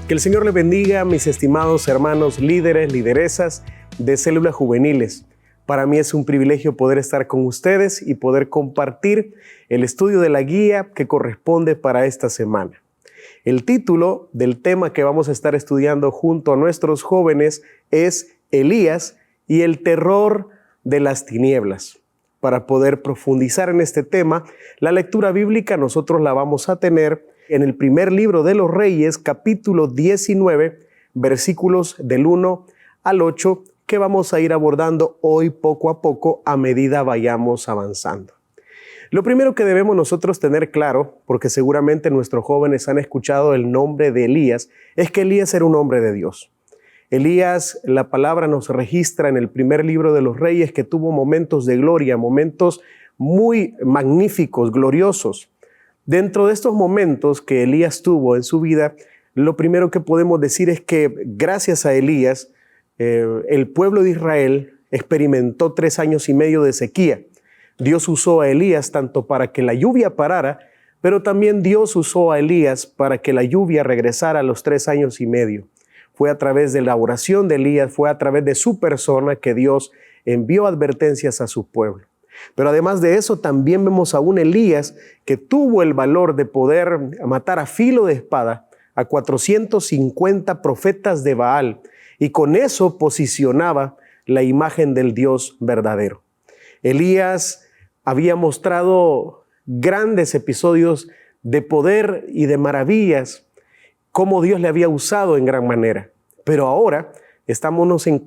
Que el Señor les bendiga, mis estimados hermanos líderes, lideresas de células juveniles. Para mí es un privilegio poder estar con ustedes y poder compartir el estudio de la guía que corresponde para esta semana. El título del tema que vamos a estar estudiando junto a nuestros jóvenes es Elías y el terror de las tinieblas. Para poder profundizar en este tema, la lectura bíblica nosotros la vamos a tener en el primer libro de los Reyes, capítulo 19, versículos del 1 al 8, que vamos a ir abordando hoy poco a poco a medida vayamos avanzando. Lo primero que debemos nosotros tener claro, porque seguramente nuestros jóvenes han escuchado el nombre de Elías, es que Elías era un hombre de Dios. Elías, la palabra nos registra en el primer libro de los Reyes que tuvo momentos de gloria, momentos muy magníficos, gloriosos. Dentro de estos momentos que Elías tuvo en su vida, lo primero que podemos decir es que gracias a Elías, el pueblo de Israel experimentó 3 años y medio de sequía. Dios usó a Elías tanto para que la lluvia parara, pero también Dios usó a Elías para que la lluvia regresara a los 3 años y medio. Fue a través de la oración de Elías, fue a través de su persona que Dios envió advertencias a su pueblo. Pero además de eso, también vemos a un Elías que tuvo el valor de poder matar a filo de espada a 450 profetas de Baal, y con eso posicionaba la imagen del Dios verdadero. Elías había mostrado grandes episodios de poder y de maravillas, cómo Dios le había usado en gran manera. Pero ahora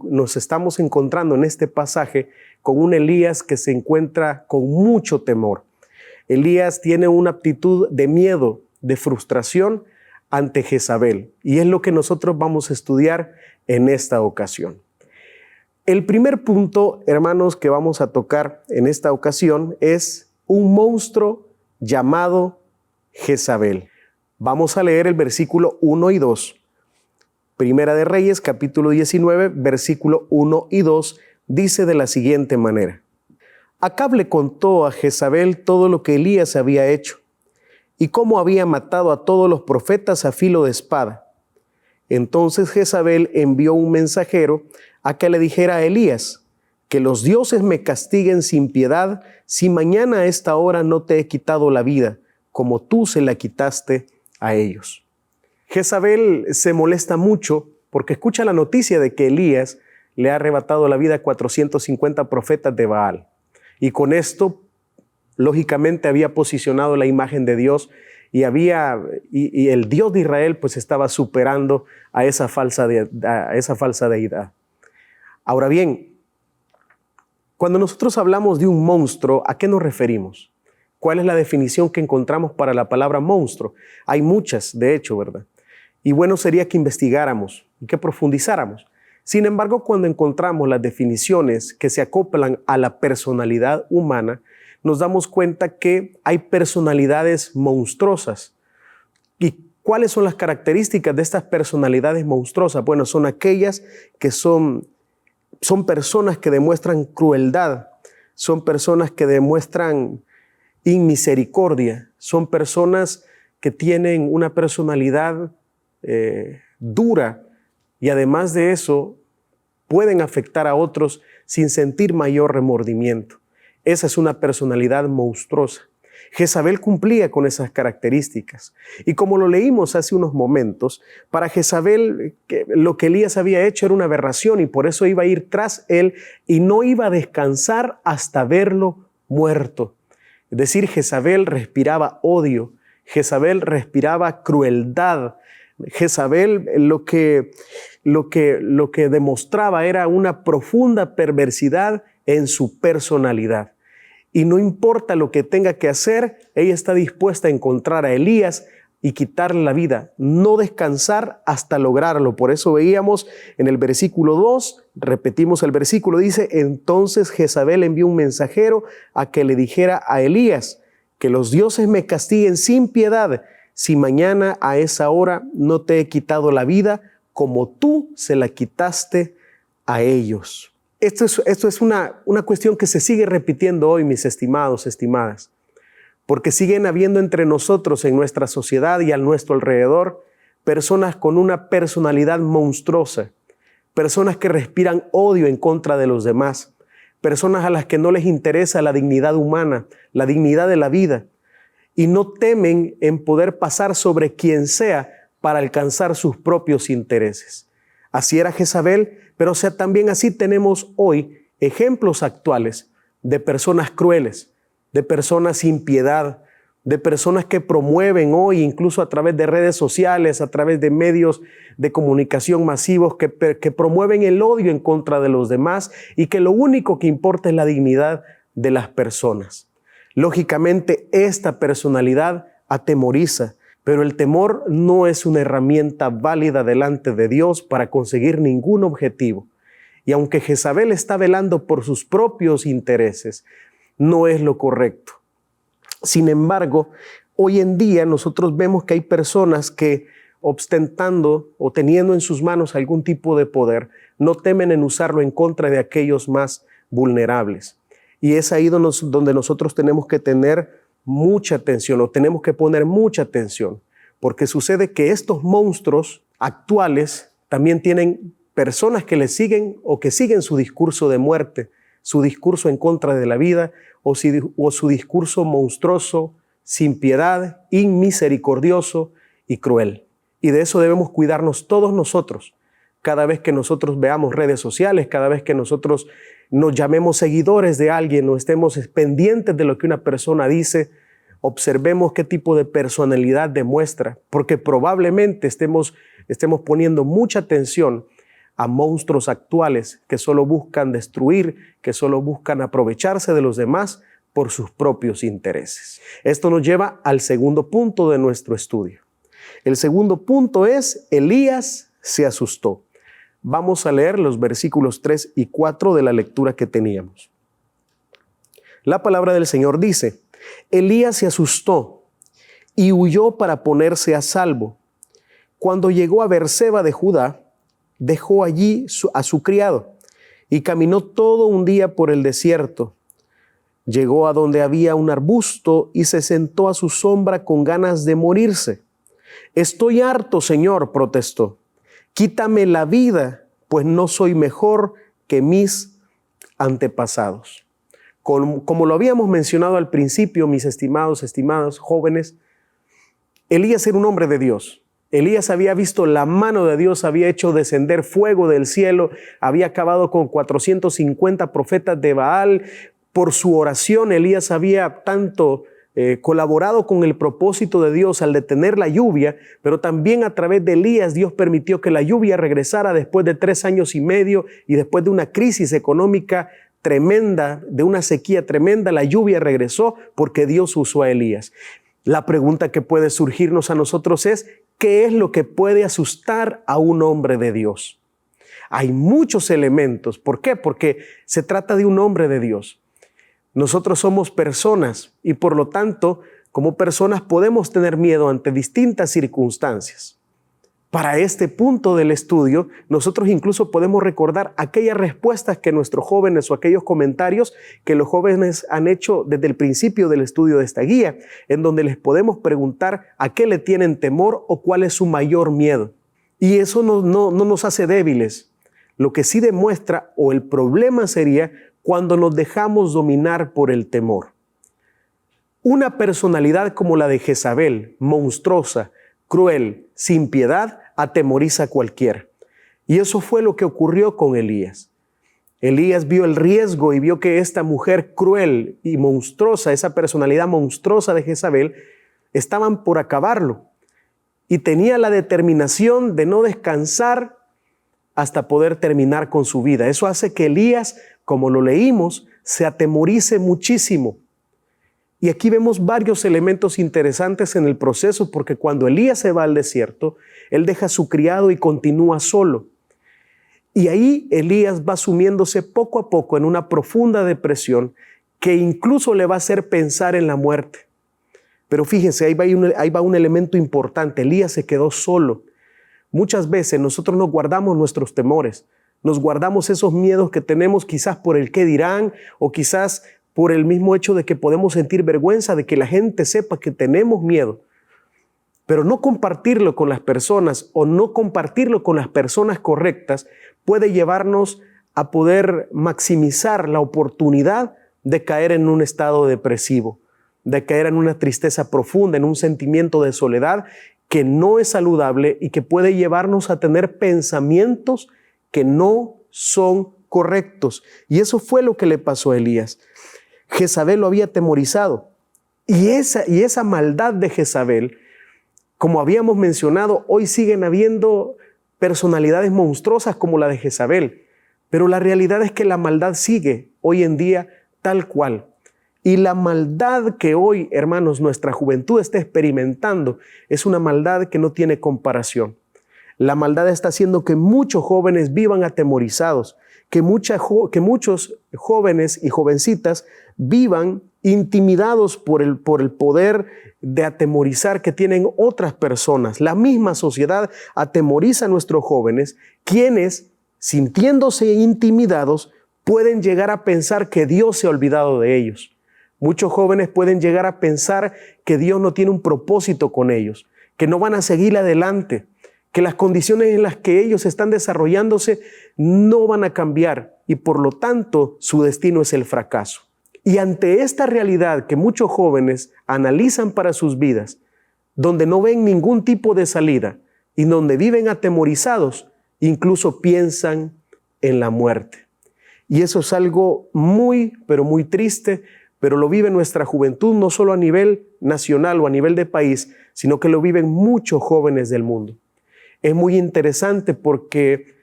nos estamos encontrando en este pasaje con un Elías que se encuentra con mucho temor. Elías tiene una actitud de miedo, de frustración ante Jezabel, y es lo que nosotros vamos a estudiar en esta ocasión. El primer punto, hermanos, que vamos a tocar en esta ocasión es un monstruo llamado Jezabel. Vamos a leer el versículo 1 y 2. Primera de Reyes, capítulo 19, versículo 1 y 2, dice de la siguiente manera. Acab le contó a Jezabel todo lo que Elías había hecho y cómo había matado a todos los profetas a filo de espada. Entonces Jezabel envió un mensajero a que le dijera a Elías, que los dioses me castiguen sin piedad si mañana a esta hora no te he quitado la vida, como tú se la quitaste a ellos. Jezabel se molesta mucho porque escucha la noticia de que Elías le ha arrebatado la vida a 450 profetas de Baal. Y con esto, lógicamente, había posicionado la imagen de Dios y el Dios de Israel pues estaba superando a esa falsa deidad. Ahora bien, cuando nosotros hablamos de un monstruo, ¿a qué nos referimos? ¿Cuál es la definición que encontramos para la palabra monstruo? Hay muchas, de hecho, ¿verdad? Y bueno sería que investigáramos y que profundizáramos. Sin embargo, cuando encontramos las definiciones que se acoplan a la personalidad humana, nos damos cuenta que hay personalidades monstruosas. ¿Y cuáles son las características de estas personalidades monstruosas? Bueno, son aquellas que son personas que demuestran crueldad, son personas que demuestran inmisericordia, son personas que tienen una personalidad dura, y además de eso pueden afectar a otros sin sentir mayor remordimiento. Esa es una personalidad monstruosa. Jezabel cumplía con esas características, y como lo leímos hace unos momentos, para Jezabel lo que Elías había hecho era una aberración, y por eso iba a ir tras él y no iba a descansar hasta verlo muerto. Es decir, Jezabel respiraba odio, Jezabel respiraba crueldad. Jezabel lo que demostraba era una profunda perversidad en su personalidad. Y no importa lo que tenga que hacer, ella está dispuesta a encontrar a Elías y quitarle la vida, no descansar hasta lograrlo. Por eso veíamos en el versículo 2, repetimos el versículo, dice, entonces Jezabel envió un mensajero a que le dijera a Elías, que los dioses me castiguen sin piedad, si mañana a esa hora no te he quitado la vida, como tú se la quitaste a ellos. Esto es una cuestión que se sigue repitiendo hoy, mis estimados, estimadas, porque siguen habiendo entre nosotros en nuestra sociedad y a nuestro alrededor personas con una personalidad monstruosa, personas que respiran odio en contra de los demás, personas a las que no les interesa la dignidad humana, la dignidad de la vida, y no temen en poder pasar sobre quien sea para alcanzar sus propios intereses. Así era Jezabel, pero también así tenemos hoy ejemplos actuales de personas crueles, de personas sin piedad, de personas que promueven hoy, incluso a través de redes sociales, a través de medios de comunicación masivos, que promueven el odio en contra de los demás y que lo único que importa es la dignidad de las personas. Lógicamente, esta personalidad atemoriza, pero el temor no es una herramienta válida delante de Dios para conseguir ningún objetivo. Y aunque Jezabel está velando por sus propios intereses, no es lo correcto. Sin embargo, hoy en día nosotros vemos que hay personas que, ostentando o teniendo en sus manos algún tipo de poder, no temen en usarlo en contra de aquellos más vulnerables. Y es ahí donde nosotros tenemos que tener mucha atención, o tenemos que poner mucha atención, porque sucede que estos monstruos actuales también tienen personas que les siguen o que siguen su discurso de muerte, su discurso en contra de la vida, o su discurso monstruoso, sin piedad, inmisericordioso y cruel. Y de eso debemos cuidarnos todos nosotros. Cada vez que nosotros veamos redes sociales, cada vez que nosotros nos llamemos seguidores de alguien o estemos pendientes de lo que una persona dice, observemos qué tipo de personalidad demuestra, porque probablemente estemos poniendo mucha atención a monstruos actuales que solo buscan destruir, que solo buscan aprovecharse de los demás por sus propios intereses. Esto nos lleva al segundo punto de nuestro estudio. El segundo punto es: Elías se asustó. Vamos a leer los versículos 3 y 4 de la lectura que teníamos. La palabra del Señor dice: Elías se asustó y huyó para ponerse a salvo. Cuando llegó a Beerseba de Judá, dejó allí a su criado y caminó todo un día por el desierto. Llegó a donde había un arbusto y se sentó a su sombra con ganas de morirse. «Estoy harto, Señor», protestó. «Quítame la vida, pues no soy mejor que mis antepasados». Como lo habíamos mencionado al principio, mis estimados jóvenes, Elías era un hombre de Dios. Elías había visto la mano de Dios, había hecho descender fuego del cielo, había acabado con 450 profetas de Baal. Por su oración, Elías había tanto colaborado con el propósito de Dios al detener la lluvia, pero también a través de Elías Dios permitió que la lluvia regresara después de 3 años y medio y después de una crisis económica tremenda, de una sequía tremenda. La lluvia regresó porque Dios usó a Elías. La pregunta que puede surgirnos a nosotros es: ¿qué es lo que puede asustar a un hombre de Dios? Hay muchos elementos. ¿Por qué? Porque se trata de un hombre de Dios. Nosotros somos personas y por lo tanto, como personas podemos tener miedo ante distintas circunstancias. Para este punto del estudio, nosotros incluso podemos recordar aquellas respuestas que nuestros jóvenes o aquellos comentarios que los jóvenes han hecho desde el principio del estudio de esta guía, en donde les podemos preguntar a qué le tienen temor o cuál es su mayor miedo. Y eso no nos hace débiles. Lo que sí demuestra, o el problema sería, cuando nos dejamos dominar por el temor. Una personalidad como la de Jezabel, monstruosa, cruel, sin piedad, atemoriza a cualquiera. Y eso fue lo que ocurrió con Elías. Elías vio el riesgo y vio que esta mujer cruel y monstruosa, esa personalidad monstruosa de Jezabel, estaban por acabarlo. Y tenía la determinación de no descansar hasta poder terminar con su vida. Eso hace que Elías, como lo leímos, se atemorice muchísimo. Y aquí vemos varios elementos interesantes en el proceso, porque cuando Elías se va al desierto, él deja a su criado y continúa solo. Y ahí Elías va sumiéndose poco a poco en una profunda depresión que incluso le va a hacer pensar en la muerte. Pero fíjense, ahí va un elemento importante. Elías se quedó solo. Muchas veces nosotros nos guardamos nuestros temores, nos guardamos esos miedos que tenemos quizás por el qué dirán o quizás por el mismo hecho de que podemos sentir vergüenza de que la gente sepa que tenemos miedo. Pero no compartirlo con las personas o no compartirlo con las personas correctas puede llevarnos a poder maximizar la oportunidad de caer en un estado depresivo, de caer en una tristeza profunda, en un sentimiento de soledad que no es saludable y que puede llevarnos a tener pensamientos que no son correctos. Y eso fue lo que le pasó a Elías. Jezabel lo había atemorizado. Y esa maldad de Jezabel, como habíamos mencionado, hoy siguen habiendo personalidades monstruosas como la de Jezabel. Pero la realidad es que la maldad sigue hoy en día tal cual. Y la maldad que hoy, hermanos, nuestra juventud está experimentando es una maldad que no tiene comparación. La maldad está haciendo que muchos jóvenes vivan atemorizados, que muchos jóvenes y jovencitas vivan intimidados por el poder de atemorizar que tienen otras personas. La misma sociedad atemoriza a nuestros jóvenes, quienes, sintiéndose intimidados, pueden llegar a pensar que Dios se ha olvidado de ellos. Muchos jóvenes pueden llegar a pensar que Dios no tiene un propósito con ellos, que no van a seguir adelante, que las condiciones en las que ellos están desarrollándose no van a cambiar y por lo tanto su destino es el fracaso. Y ante esta realidad que muchos jóvenes analizan para sus vidas, donde no ven ningún tipo de salida y donde viven atemorizados, incluso piensan en la muerte. Y eso es algo muy, pero muy triste, pero lo vive nuestra juventud no solo a nivel nacional o a nivel de país, sino que lo viven muchos jóvenes del mundo. Es muy interesante porque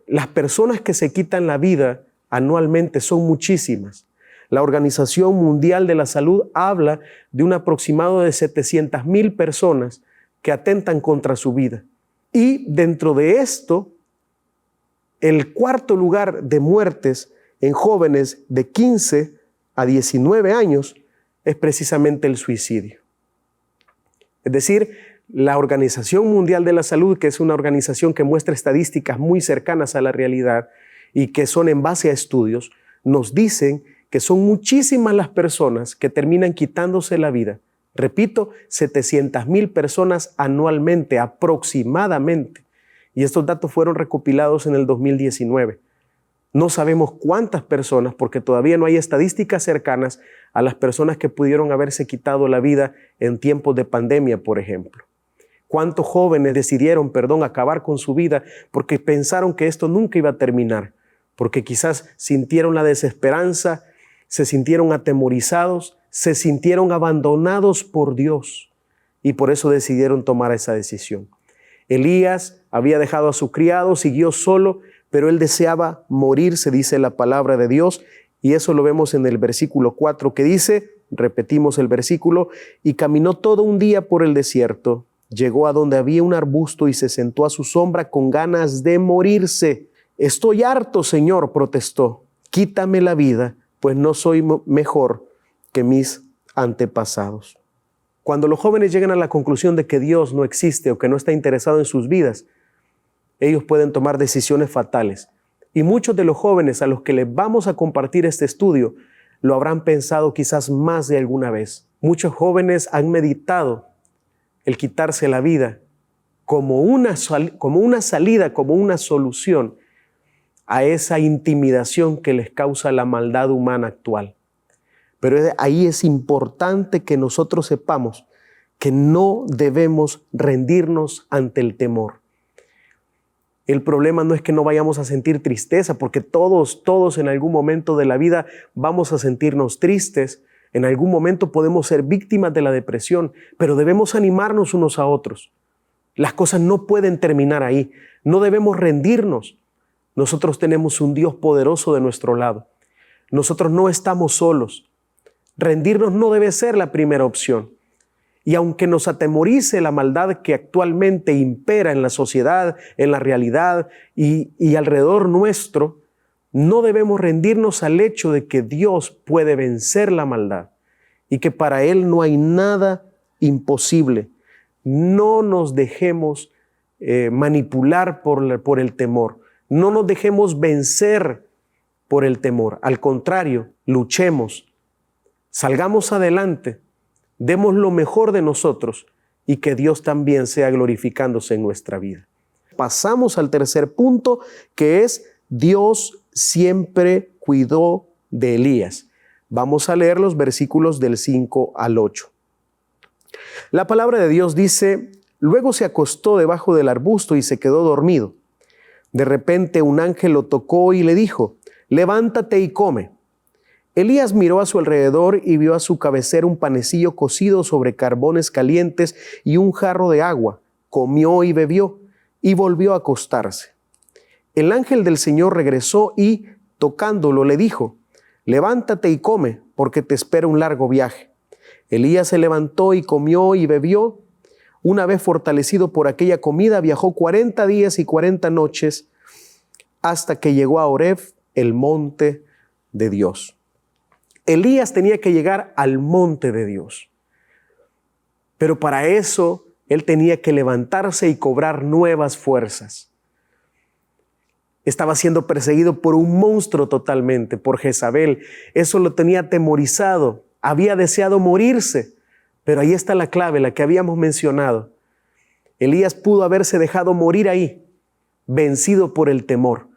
las personas que se quitan la vida anualmente son muchísimas. La Organización Mundial de la Salud habla de un aproximado de 700,000 personas que atentan contra su vida. Y dentro de esto, el cuarto lugar de muertes en jóvenes de 15 a 19 años es precisamente el suicidio. Es decir, la Organización Mundial de la Salud, que es una organización que muestra estadísticas muy cercanas a la realidad y que son en base a estudios, nos dicen que son muchísimas las personas que terminan quitándose la vida. Repito, 700,000 personas anualmente, aproximadamente. Y estos datos fueron recopilados en el 2019. No sabemos cuántas personas, porque todavía no hay estadísticas cercanas a las personas que pudieron haberse quitado la vida en tiempos de pandemia, por ejemplo. ¿Cuántos jóvenes decidieron, acabar con su vida porque pensaron que esto nunca iba a terminar? Porque quizás sintieron la desesperanza, se sintieron atemorizados, se sintieron abandonados por Dios y por eso decidieron tomar esa decisión. Elías había dejado a su criado, siguió solo, pero él deseaba morirse, dice la palabra de Dios, y eso lo vemos en el versículo 4 que dice, repetimos el versículo, y caminó todo un día por el desierto, llegó a donde había un arbusto y se sentó a su sombra con ganas de morirse. Estoy harto, Señor, protestó, quítame la vida, pues no soy mejor que mis antepasados. Cuando los jóvenes llegan a la conclusión de que Dios no existe o que no está interesado en sus vidas, ellos pueden tomar decisiones fatales. Y muchos de los jóvenes a los que les vamos a compartir este estudio lo habrán pensado quizás más de alguna vez. Muchos jóvenes han meditado el quitarse la vida como una salida, como una solución a esa intimidación que les causa la maldad humana actual. Pero ahí es importante que nosotros sepamos que no debemos rendirnos ante el temor. El problema no es que no vayamos a sentir tristeza, porque todos en algún momento de la vida vamos a sentirnos tristes. En algún momento podemos ser víctimas de la depresión, pero debemos animarnos unos a otros. Las cosas no pueden terminar ahí. No debemos rendirnos. Nosotros tenemos un Dios poderoso de nuestro lado. Nosotros no estamos solos. Rendirnos no debe ser la primera opción. Y aunque nos atemorice la maldad que actualmente impera en la sociedad, en la realidad y alrededor nuestro, no debemos rendirnos al hecho de que Dios puede vencer la maldad y que para Él no hay nada imposible. No nos dejemos manipular por el temor. No nos dejemos vencer por el temor. Al contrario, luchemos, salgamos adelante, demos lo mejor de nosotros y que Dios también sea glorificándose en nuestra vida. Pasamos al tercer punto, que es Dios siempre cuidó de Elías. Vamos a leer los versículos del 5 al 8. La palabra de Dios dice: luego se acostó debajo del arbusto y se quedó dormido. De repente un ángel lo tocó y le dijo: levántate y come. Elías miró a su alrededor y vio a su cabecera un panecillo cocido sobre carbones calientes y un jarro de agua. Comió y bebió y volvió a acostarse. El ángel del Señor regresó y, tocándolo, le dijo: levántate y come, porque te espera un largo viaje. Elías se levantó y comió y bebió. Una vez fortalecido por aquella comida, viajó 40 días y 40 noches hasta que llegó a Horeb, el monte de Dios. Elías tenía que llegar al monte de Dios. Pero para eso él tenía que levantarse y cobrar nuevas fuerzas. Estaba siendo perseguido por un monstruo totalmente, por Jezabel. Eso lo tenía atemorizado. Había deseado morirse. Pero ahí está la clave, la que habíamos mencionado. Elías pudo haberse dejado morir ahí, vencido por el temor.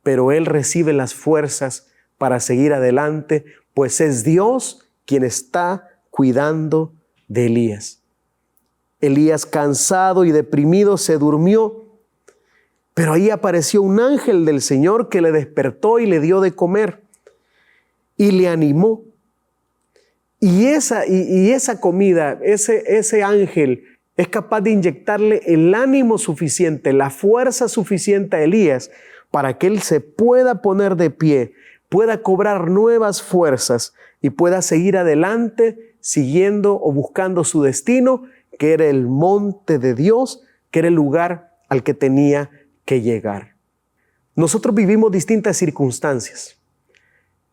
Pero él recibe las fuerzas para seguir adelante, pues es Dios quien está cuidando de Elías. Elías, cansado y deprimido, se durmió. Pero ahí apareció un ángel del Señor que le despertó y le dio de comer y le animó. Y esa comida, ese ángel es capaz de inyectarle el ánimo suficiente, la fuerza suficiente a Elías para que él se pueda poner de pie, pueda cobrar nuevas fuerzas y pueda seguir adelante siguiendo o buscando su destino, que era el monte de Dios, que era el lugar al que tenía que llegar. Nosotros vivimos distintas circunstancias.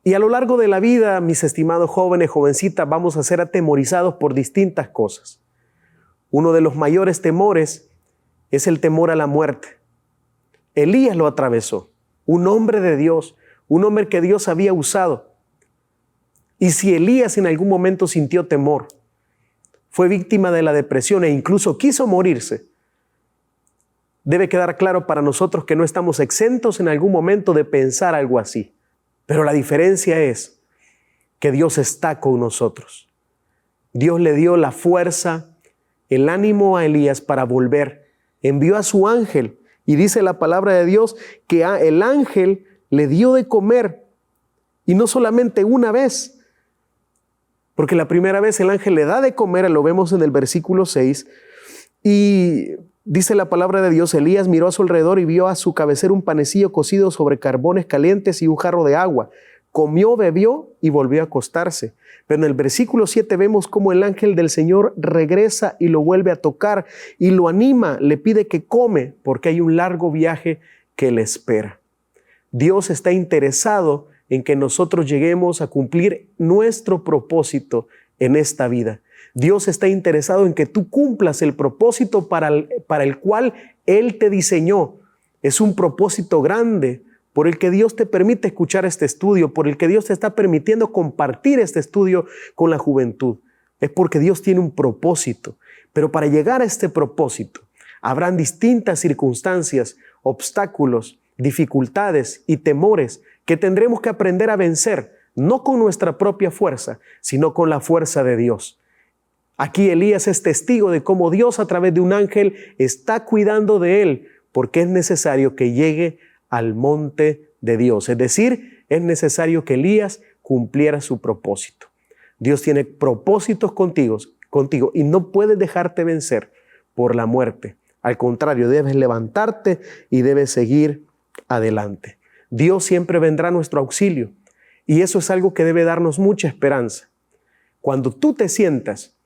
Y a lo largo de la vida, mis estimados jóvenes, jovencitas, vamos a ser atemorizados por distintas cosas. Uno de los mayores temores es el temor a la muerte. Elías lo atravesó, un hombre de Dios, un hombre que Dios había usado. Y si Elías en algún momento sintió temor, fue víctima de la depresión e incluso quiso morirse, debe quedar claro para nosotros que no estamos exentos en algún momento de pensar algo así. Pero la diferencia es que Dios está con nosotros. Dios le dio la fuerza, el ánimo a Elías para volver. Envió a su ángel y dice la palabra de Dios que el ángel le dio de comer. Y no solamente una vez, porque la primera vez el ángel le da de comer, lo vemos en el versículo 6, y dice la palabra de Dios: Elías miró a su alrededor y vio a su cabecera un panecillo cocido sobre carbones calientes y un jarro de agua. Comió, bebió y volvió a acostarse. Pero en el versículo 7 vemos cómo el ángel del Señor regresa y lo vuelve a tocar y lo anima, le pide que come porque hay un largo viaje que le espera. Dios está interesado en que nosotros lleguemos a cumplir nuestro propósito en esta vida. Dios está interesado en que tú cumplas el propósito para el cual Él te diseñó. Es un propósito grande por el que Dios te permite escuchar este estudio, por el que Dios te está permitiendo compartir este estudio con la juventud. Es porque Dios tiene un propósito. Pero para llegar a este propósito, habrán distintas circunstancias, obstáculos, dificultades y temores que tendremos que aprender a vencer, no con nuestra propia fuerza, sino con la fuerza de Dios. Aquí Elías es testigo de cómo Dios a través de un ángel está cuidando de él, porque es necesario que llegue al monte de Dios. Es decir, es necesario que Elías cumpliera su propósito. Dios tiene propósitos contigo y no puedes dejarte vencer por la muerte. Al contrario, debes levantarte y debes seguir adelante. Dios siempre vendrá a nuestro auxilio y eso es algo que debe darnos mucha esperanza. Cuando tú te sientas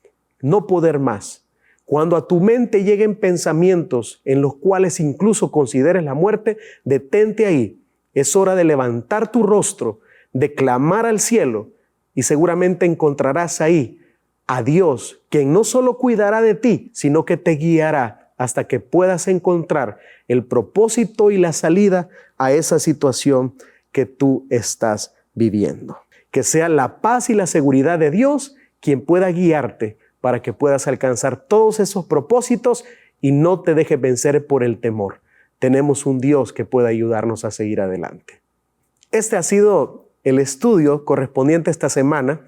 no poder más, cuando a tu mente lleguen pensamientos en los cuales incluso consideres la muerte, detente ahí. Es hora de levantar tu rostro, de clamar al cielo y seguramente encontrarás ahí a Dios, quien no solo cuidará de ti, sino que te guiará hasta que puedas encontrar el propósito y la salida a esa situación que tú estás viviendo. Que sea la paz y la seguridad de Dios quien pueda guiarte para que puedas alcanzar todos esos propósitos y no te dejes vencer por el temor. Tenemos un Dios que puede ayudarnos a seguir adelante. Este ha sido el estudio correspondiente a esta semana.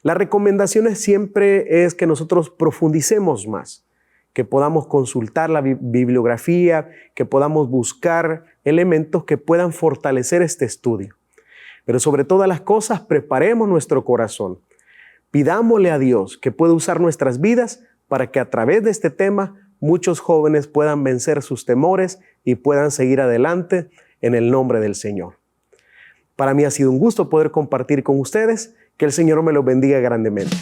La recomendación siempre es que nosotros profundicemos más, que podamos consultar la bibliografía, que podamos buscar elementos que puedan fortalecer este estudio. Pero sobre todas las cosas, preparemos nuestro corazón. Pidámosle a Dios que pueda usar nuestras vidas para que a través de este tema muchos jóvenes puedan vencer sus temores y puedan seguir adelante en el nombre del Señor. Para mí ha sido un gusto poder compartir con ustedes. Que el Señor me los bendiga grandemente.